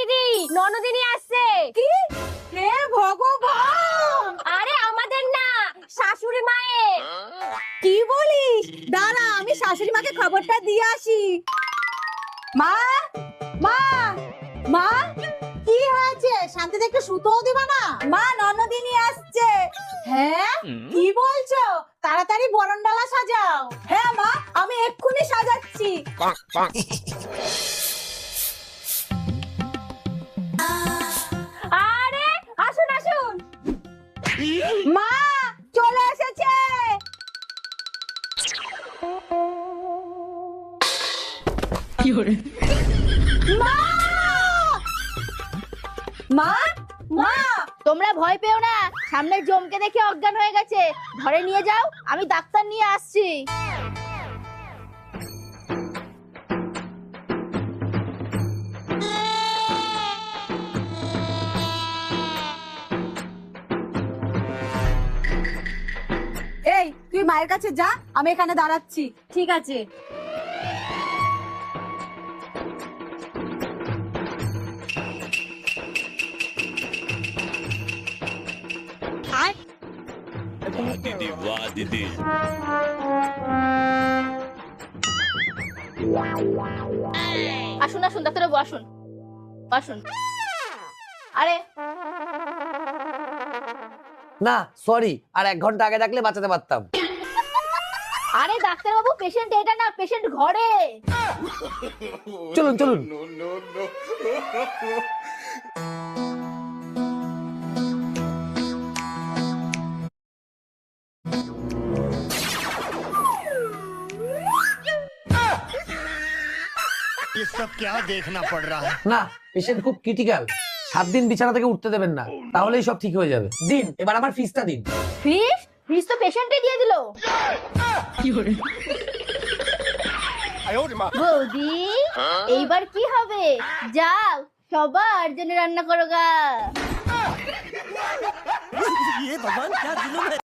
দিদি, ননদিনী আসছে। কি? হে ভগবান! আরে আমাদের না, শাশুড়ি মায়ের। কি বলিস? দাঁড়া, আমি শাশুড়ি মাকে খবরটা দিয়ে আসি। মা, মা, মা, কি হয়েছে? শান্তিতে একটু শুতেও দিবা না? মা, ননদিনী আসছে। হ্যাঁ, কি বলছো? তাড়াতাড়ি বরণডালা সাজাও। হ্যাঁ মা, আমি এক্ষুনি সাজাচ্ছি। আরে আসুন আসুন। মা, চলে এসেছে। মা, মা, মা, তোমরা ভয় পেও না, সামনে জমকে দেখে অজ্ঞান হয়ে গেছে, ঘরে নিয়ে যাও, আমি ডাক্তার নিয়ে আসছি। এই তুই মায়ের কাছে যা, আমি এখানে দাঁড়াচ্ছি। ঠিক আছে। दीदी वाह दीदी আসুন আসুন ডাক্তারবাবু, আসুন আসুন। আরে না সরি, আর 1 ঘন্টা আগে ডাকলে বাঁচাতে পারতাম। আরে ডাক্তারবাবু, পেশেন্ট এটা না, পেশেন্ট ঘরে। চলুন চলুন। ये सब क्या देखना पड़ रहा है? না, পেশেন্ট খুব ক্রিটিক্যাল। 7 দিন বিছানা থেকে উঠতে দেবেন না, তাহলেই সব ঠিক হয়ে যাবে। দিন, এবার আমার ফিসটা দিন। ফিস ফিস তো পেশেন্টই দিয়ে দিল। বৌদি, এইবার কি হবে? যাও, সবার জন্য রান্না করো গা। ये भगवान क्या जुलूम है?